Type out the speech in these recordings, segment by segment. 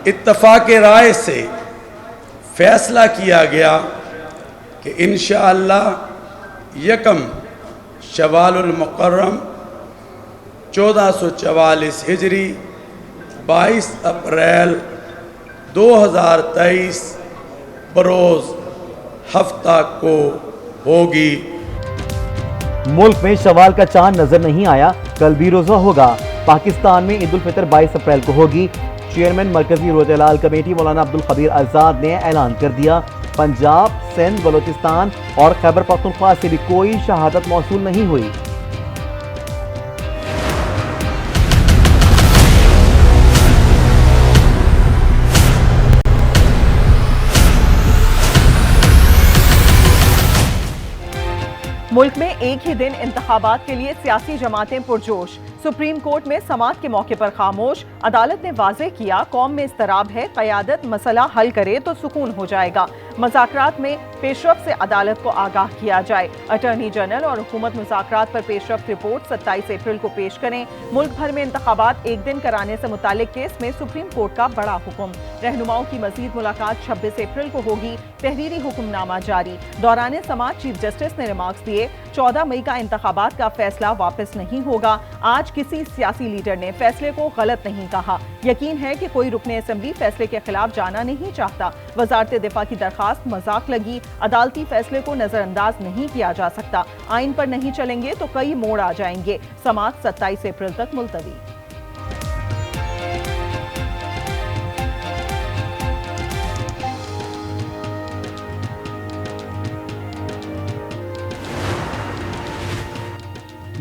इत्तफाक राय से फैसला किया गया कि इंशाअल्लाह यकम शवालुल मुकर्रम 1444 हिजरी 22 अप्रैल 2023 बरोज़ हफ्ता को होगी। मुल्क में शवाल का चांद नजर नहीं आया, कल भी रोजा होगा। पाकिस्तान में ईद उल फितर 22 अप्रैल को होगी। चेयरमैन मरकजी रोज़ेलाल कमेटी मौलाना अब्दुल खबीर आज़ाद ने ऐलान कर दिया, पंजाब, सिंध, बलोचिस्तान और खैबर पख्तूनख्वा से भी कोई शहादत मौसूल नहीं हुई। मुल्क में एक ही दिन इंतखाबात के लिए सियासी जमातें पुरजोश। सुप्रीम कोर्ट में समाअत के मौके पर खामोश। अदालत ने वाज़ेह किया, कौम में इस्तराब है, क़यादत मसला हल करे तो सुकून हो जाएगा। मुज़ाकरात में पेशरफ से अदालत को आगाह किया जाए। अटॉर्नी जनरल और हुकूमत मुज़ाकरात पर पेशरफ रिपोर्ट 27 अप्रैल को पेश करें। मुल्क भर में इंतखाबात एक दिन कराने से मुतालिक केस में सुप्रीम कोर्ट का बड़ा हुक्म। रहनुमाओं की मजीद मुलाकात 26 अप्रैल को होगी। तहरीरी हुक्मनामा जारी। दौरान समाअत चीफ जस्टिस ने रिमार्क्स दिए, 14 मई का इंतखाबात का फैसला वापस नहीं होगा। आज किसी सियासी लीडर ने फैसले को गलत नहीं कहा। यकीन है कि कोई रुकने असेंबली फैसले के खिलाफ जाना नहीं चाहता। वजारत दिफा की दरखास्त मजाक लगी। अदालती फैसले को नजरअंदाज नहीं किया जा सकता। आइन पर नहीं चलेंगे तो कई मोड़ आ जाएंगे। समाअत 27 अप्रैल तक मुलतवी।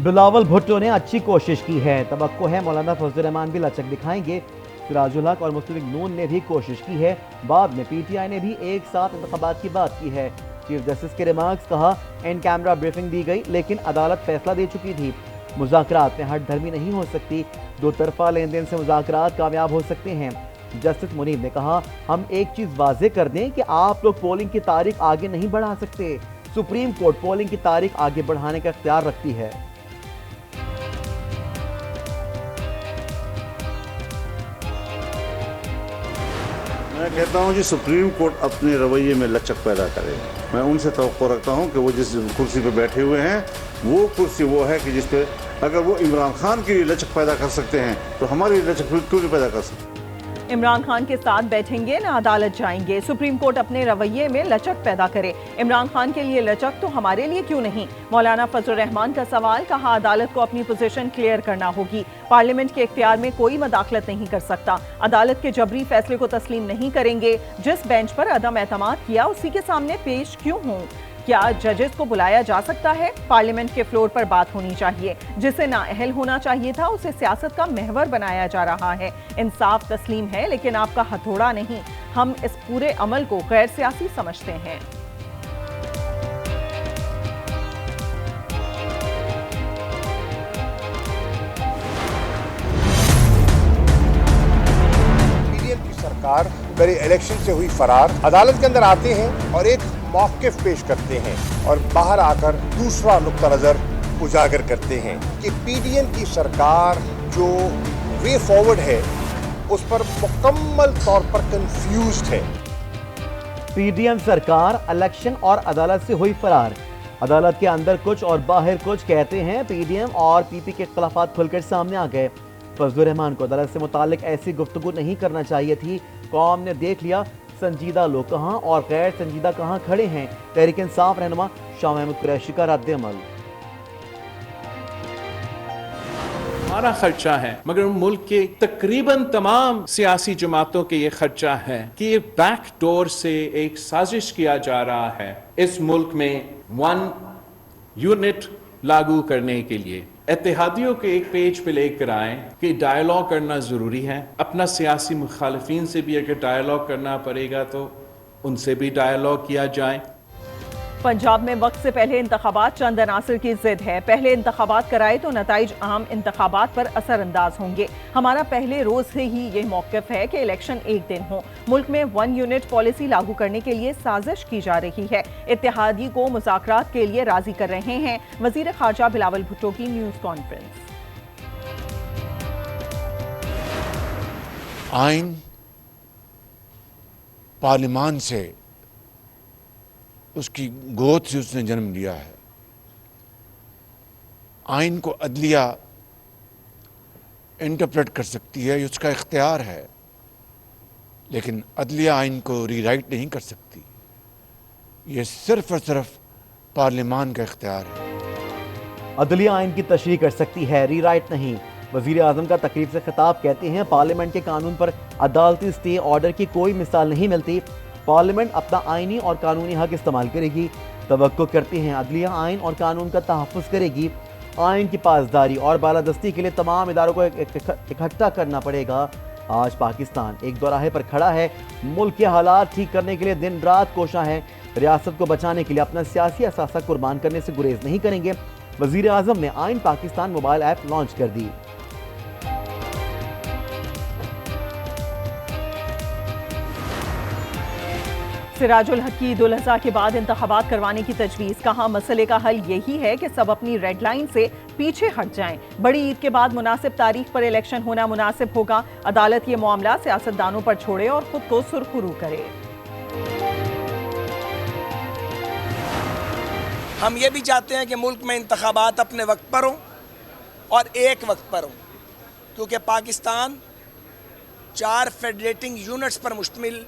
बिलावल भुट्टो ने अच्छी कोशिश की है, तवक्को है मौलाना फजल रहमान भी लचक दिखाएंगे। सिराजुल हक और मुस्लिम लीग नून ने भी कोशिश की है। बाद में पीटीआई ने भी एक साथ इंतखाबात की बात की है। चीफ जस्टिस के रिमार्क्स, कहा इन कैमरा ब्रीफिंग दी गई लेकिन अदालत फैसला दे चुकी थी। मुज़ाकरात में हट धर्मी नहीं हो सकती, दो तरफा लेन देन से मुज़ाकरात कामयाब हो सकते हैं। जस्टिस मुनीब ने कहा, हम एक चीज़ वाज़े कर दें कि आप लोग पोलिंग की तारीख आगे नहीं बढ़ा सकते। सुप्रीम कोर्ट पोलिंग की तारीख आगे बढ़ाने का इख्तियार रखती है। मैं कहता हूं जी सुप्रीम कोर्ट अपने रवैये में लचक पैदा करे। मैं उनसे तवक्को रखता हूं कि वो जिस कुर्सी पे बैठे हुए हैं वो कुर्सी वो है कि जिस पे अगर वो इमरान खान की लचक पैदा कर सकते हैं तो हमारी लचक क्यों नहीं पैदा कर सकते। इमरान खान के साथ बैठेंगे न अदालत जाएंगे। सुप्रीम कोर्ट अपने रवैये में लचक पैदा करे। इमरान खान के लिए लचक तो हमारे लिए क्यों नहीं। मौलाना फजल रहमान का सवाल, कहा अदालत को अपनी पोजीशन क्लियर करना होगी। पार्लियामेंट के इख्तियार में कोई मदाखलत नहीं कर सकता। अदालत के जबरी फैसले को तस्लीम नहीं करेंगे। जिस बेंच पर अदम एतमाद किया उसी के सामने पेश क्यों हों। क्या जजेस को बुलाया जा सकता है। पार्लियामेंट के फ्लोर पर बात होनी चाहिए। जिसे नाअहल होना चाहिए था उसे सियासत का महवर बनाया जा रहा है। इंसाफ तस्लीम है लेकिन आपका हथौड़ा नहीं। हम इस पूरे अमल को गैर सियासी समझते हैं। पीडीएम की सरकार मेरे इलेक्शन से हुई फरार, अदालत के अंदर आते हैं और एक मौक़िफ़ पेश करते हैं और बाहर आकर दूसरा नुक्ता नज़र उजागर करते हैं कि पीडीएम की सरकार जो वे फॉरवर्ड है उस पर मुकम्मल तौर पर कंफ्यूज्ड है। पीडीएम सरकार इलेक्शन और अदालत से हुई फरार। अदालत के अंदर कुछ और बाहर कुछ, कहते हैं पीडीएम और पीपी के इख्तिलाफात खुलकर सामने आ गए। फजल रहमान को अदालत से मुतालिक ऐसी गुफ्तगू नहीं करना चाहिए थी। कौम ने देख लिया संजीदा लोग कहाँ और गैर संजीदा कहाँ खड़े हैं। तहरीक इंसाफ रहनुमा शाह महमूद कुरैशी का रद्द-ए-अमल। हमारा खर्चा है मगर मुल्क के तकरीबन तमाम सियासी जमातों के ये खर्चा है कि ये बैक डोर से एक साजिश किया जा रहा है इस मुल्क में 1 यूनिट लागू करने के लिए। इत्तेहादियों के एक पेज पे लेकर आए कि डायलॉग करना ज़रूरी है। अपना सियासी मुखालिफिन से भी अगर डायलॉग करना पड़ेगा तो उनसे भी डायलॉग किया जाए। पंजाब में वक्त से पहले इंतखाबात चंद अनासिर की जिद है। पहले इंतखाबात कराए तो नताइज आम इंतखाबात पर असरअंदाज होंगे। हमारा पहले रोज से ही ये मौक़िफ़ है कि इलेक्शन एक दिन हो। मुल्क में 1 यूनिट पॉलिसी लागू करने के लिए साजिश की जा रही है। इत्तेहादी को मुज़ाकरात के लिए राजी कर रहे हैं। वज़ीर ख़ारजा बिलावल भुट्टो की न्यूज़ कॉन्फ्रेंस। आइन पार्लिमान से, उसकी गोद से उसने जन्म लिया है। आइन को अदलिया इंटरप्रेट कर सकती है, ये उसका इख्तियार है, लेकिन अदलिया आइन को रीराइट नहीं कर सकती। ये सिर्फ और सिर्फ पार्लिमान का इख्तियार है। अदलिया आइन की तशरीह कर सकती है, रीराइट नहीं। वजीर आजम का तकरीब से खिताब कहते हैं पार्लियामेंट के कानून पर अदालती स्टे ऑर्डर की कोई मिसाल नहीं मिलती। पार्लियामेंट अपना आइनी और कानूनी हक इस्तेमाल करेगी। तवक्को करते हैं अदलिया आइन और कानून का तहफ़्फ़ुज़ करेगी। आइन की पासदारी और बालादस्ती के लिए तमाम इदारों को इकट्ठा करना पड़ेगा। आज पाकिस्तान एक दोराहे पर खड़ा है। मुल्क के हालात ठीक करने के लिए दिन रात कोशां है। रियासत को बचाने के लिए अपना सियासी असासा कुर्बान करने से गुरेज नहीं करेंगे। वजीर आजम ने आइन पाकिस्तान मोबाइल ऐप लॉन्च कर दी। सिराजुल हक की ईद उल अज़हा के बाद इंतखाबात करवाने की तजवीज़। कहा मसले का हल यही है कि सब अपनी रेड लाइन से पीछे हट जाएं। बड़ी ईद के बाद मुनासिब तारीख पर इलेक्शन होना मुनासिब होगा। अदालत ये मामला सियासतदानों पर छोड़े और खुद को सुरखरू करे। हम ये भी चाहते हैं कि मुल्क में इंतखाबात अपने वक्त पर हों और एक वक्त पर हों, क्योंकि पाकिस्तान 4 फेडरेटिंग यूनिट्स पर मुश्तमिल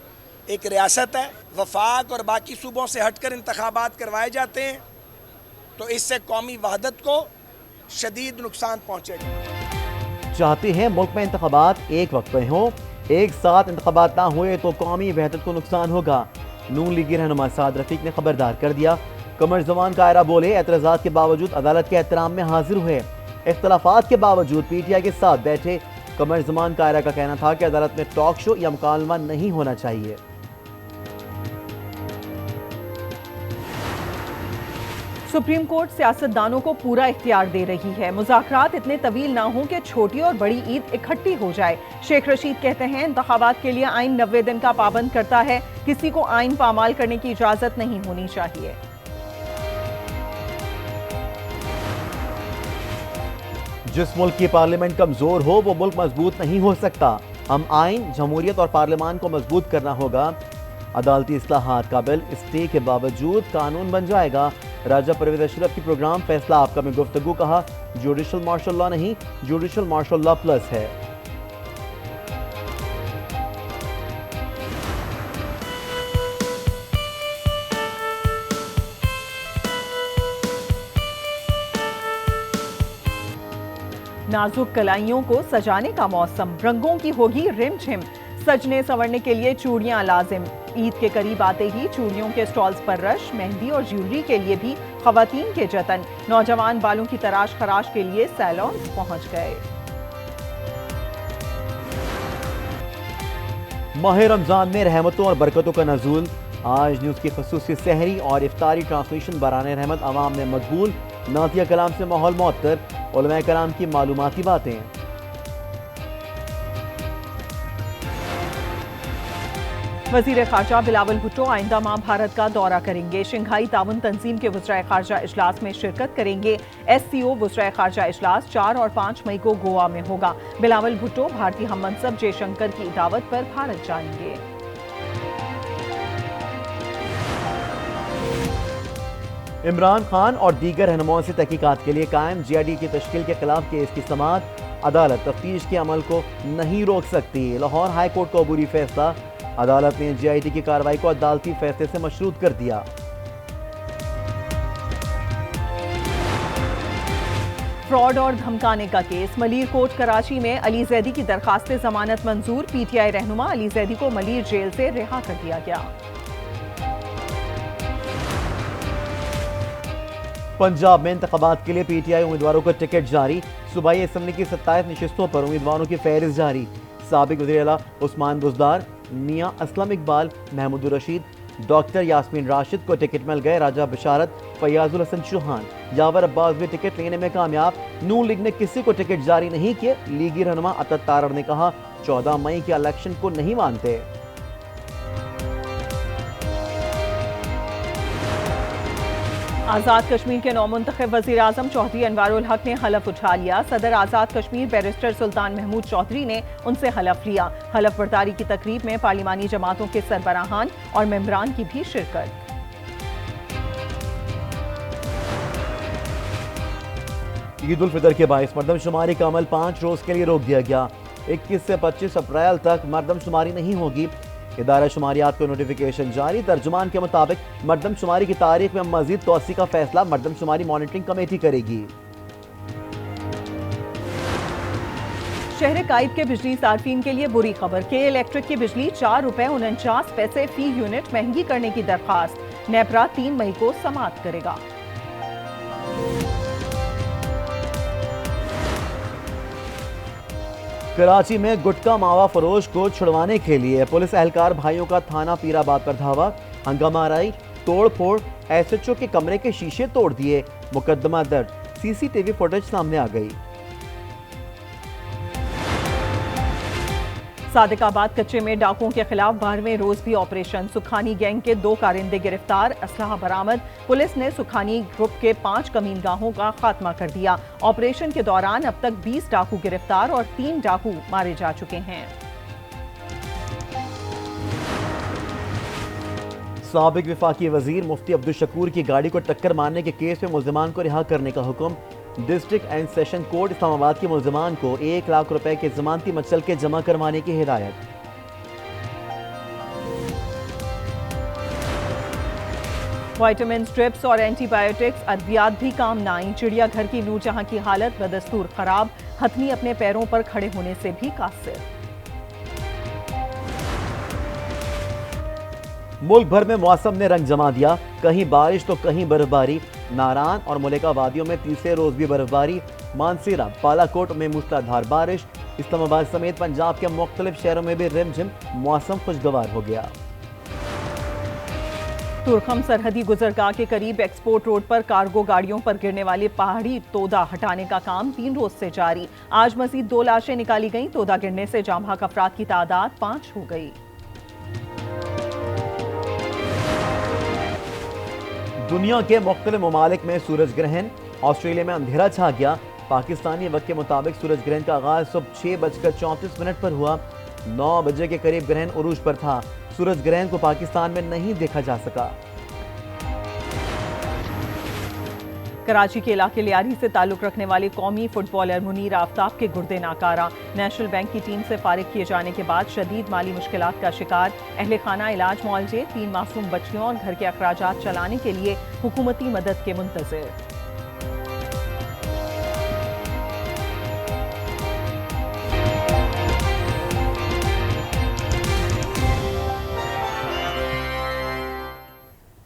एक रियासत है। वफाक और बाकी सूबों से हटकर इंतखाबात करवाए जाते हैं तो इससे कौमी वहदत को शदीद नुकसान पहुँचेगा। चाहते हैं मुल्क में इंतखाबात एक वक्त पे हों, एक साथ इंतखाबात ना हुए तो कौमी वहदत को नुकसान होगा। नून लीगी रहनुमा साद रफीक ने खबरदार कर दिया। कमर जमान कायरा बोले एतराज़ात के बावजूद अदालत के एहतराम में हाजिर हुए। इख्तलाफात के बावजूद PTI के साथ बैठे। कमर जमान कायरा का कहना था कि अदालत में टॉक शो या मुकालमा नहीं होना चाहिए। सुप्रीम कोर्ट सियासतदानों को पूरा इख्तियार दे रही है। मुज़ाकरात इतने तवील ना हों कि छोटी और बड़ी ईद इकट्ठी हो जाए। शेख रशीद कहते हैं इंतखाबात के लिए आइन 90 दिन का पाबंद करता है। किसी को आइन पामाल करने की इजाजत नहीं होनी चाहिए। जिस मुल्क की पार्लियामेंट कमजोर हो वो मुल्क मजबूत नहीं हो सकता। हम आइन, जमहूरियत और पार्लियामान को मजबूत करना होगा। अदालती इस्लाहात का बिल स्टे के बावजूद कानून बन जाएगा। राजा परवेज अशरफ की प्रोग्राम फैसला आपका में गुफ्तगू कहा जुडिशल मार्शल लॉ नहीं, जुडिशल मार्शल लॉ प्लस है। नाजुक कलाइयों को सजाने का मौसम, रंगों की होगी रिमझिम। सजने संवरने के लिए चूड़ियां लाजिम। ईद के करीब आते ही चूड़ियों के स्टॉल्स पर रश। मेहंदी और ज्वेलरी के लिए भी खवातीन के जतन। नौजवान बालों की तराश खराश के लिए सैलून्स पहुंच गए। माह रमजान में रहमतों और बरकतों का नज़ूल। आज न्यूज़ की खसूसी सहरी और इफ्तारी ट्रांसमिशन बराने रहमत आवाम में मकबूल। नातिया कलाम से माहौल मुअत्तर। उलमाए कलाम की मालूमाती बातें। वजीर खारजा बिलावल भुट्टो आइंदा माह भारत का दौरा करेंगे। शंघाई ताउन तंजीम के वज़राए खारजा इजलास में शिरकत करेंगे। SCO वज़राए खारजा इजलास 4 और 5 मई को गोवा में होगा। बिलावल भुट्टो भारतीय हम मनसब जयशंकर की दावत पर भारत जाएंगे। इमरान खान और दीगर रहनुमाओं से तहकीकात के लिए कायम GID की तश्कील के खिलाफ केस की समाअत। अदालत तफ्तीश के अमल को नहीं रोक सकती। लाहौर हाई कोर्ट का अबूरी फैसला। अदालत ने GID की कार्रवाई को अदालती फैसले से मशरूत कर दिया। फ्रॉड और धमकाने का केस। मलीर कोर्ट कराची में अली जैदी की दरखास्त जमानत मंजूर। PTI रहनुमा अली जैदी को मलीर जेल से रिहा कर दिया गया। पंजाब में इंतखाबात के लिए PTI उम्मीदवारों को टिकट जारी। सूबाई असम्बली की 27 नशिस्तों पर उम्मीदवारों की फहरिस्त जारी। साबिक वज़ीर आला उस्मान बुज़दार, मियां असलम इकबाल, महमूद रशीद, डॉक्टर यास्मीन राशिद को टिकट मिल गए। राजा बशारत, फयाजुल हसन चौहान, यावर अब्बास भी टिकट लेने में कामयाब। नून लीग ने किसी को टिकट जारी नहीं किए। लीगी रहनुमा अतत तारड़ ने कहा 14 मई के इलेक्शन को नहीं मानते। आज़ाद कश्मीर के नौमुंतखब वज़ीर आज़म चौधरी अनवारुल हक ने हलफ उठा लिया। सदर आज़ाद कश्मीर बैरिस्टर सुल्तान महमूद चौधरी ने उनसे हलफ लिया। हलफ बर्दारी की तकरीब में पार्लिमानी जमातों के सरबराहान और मेंबरान की भी शिरकत। ईद उल फितर के बायस मरदमशुमारी का अमल 5 रोज के लिए रोक दिया गया। 21 से 25 अप्रैल तक मरदमशुमारी नहीं होगी। इदारा शुमारियात को नोटिफिकेशन जारी। तर्जुमान के मुताबिक मरदमशुमारी की तारीख में मजीद तोसी का फैसला मरदमशुमारी मॉनिटरिंग कमेटी करेगी। शहर काइब के बिजली सार्फिन के लिए बुरी खबर। के इलेक्ट्रिक की बिजली ₹4.49 फी यूनिट महंगी करने की दरखास्त। नेपरा 3 मई को समाप्त करेगा। कराची में गुटखा मावा फरोश को छुड़वाने के लिए पुलिस एहलकार भाइयों का थाना पीराबाद पर धावा। हंगामा आराई, तोड़ फोड़, एसएचओ के कमरे के शीशे तोड़ दिए। मुकदमा दर्ज। सीसीटीवी फुटेज सामने आ गई। सादिकाबाद कच्चे में डाकुओं के खिलाफ 12वें रोज भी ऑपरेशन। सुखानी गैंग के 2 कारिंदे गिरफ्तार। असलहा बरामद। पुलिस ने सुखानी ग्रुप के 5 कमीनगाहों का खात्मा कर दिया। ऑपरेशन के दौरान अब तक 20 डाकू गिरफ्तार और 3 डाकू मारे जा चुके हैं। साबिक विफाकी वजीर मुफ्ती अब्दुल शकूर की गाड़ी को टक्कर मारने के केस में मुल्जिमान को रिहा करने का हुक्म। District and session court Islamabad के मुल्जिमान को 1 लाख रुपए के जमानती मचल के जमा करवाने की हिदायत। विटामिन स्ट्रिप्स और एंटीबायोटिक्स अद्वियात भी काम न आई। चिड़ियाघर की नूरजहां की हालत बदस्तूर खराब। हथनी अपने पैरों पर खड़े होने से भी कासिर। मुल्क भर में मौसम ने रंग जमा दिया। कहीं बारिश तो कहीं बर्फबारी। नारान और मुलेका वादियों में तीसरे रोज भी बर्फबारी। मानसीरा, बालाकोट में मूसलाधार बारिश। इस्लामाबाद समेत पंजाब के मुख्तलिफ शहरों में भी रिमझिम। मौसम खुशगवार हो गया। तुरखम सरहदी गुजरगाह के करीब एक्सपोर्ट रोड पर कार्गो गाड़ियों पर गिरने वाली पहाड़ी तोदा हटाने का काम 3 रोज से जारी। आज मजीद 2 लाशें निकाली गईं। तोदा गिरने से जाम हक अफराद की तादाद 5 हो गई। दुनिया के मुख्तलिफ ममालिक में सूरज ग्रहण। ऑस्ट्रेलिया में अंधेरा छा गया। पाकिस्तानी वक्त के मुताबिक सूरज ग्रहण का आगाज सुबह 6:34 पर हुआ। 9 बजे के करीब ग्रहण उरूज पर था। सूरज ग्रहण को पाकिस्तान में नहीं देखा जा सका। कराची के इलाके लियारी से ताल्लुक रखने वाले कौमी फुटबॉलर मुनीर आफ्ताब के गुर्दे नाकारा। नेशनल बैंक की टीम से फारिग किए जाने के बाद शदीद माली मुश्किलात का शिकार। अहले खाना इलाज मुआवजे, 3 मासूम बच्चियों और घर के अखराजात चलाने के लिए हुकूमती मदद के मुंतज़िर।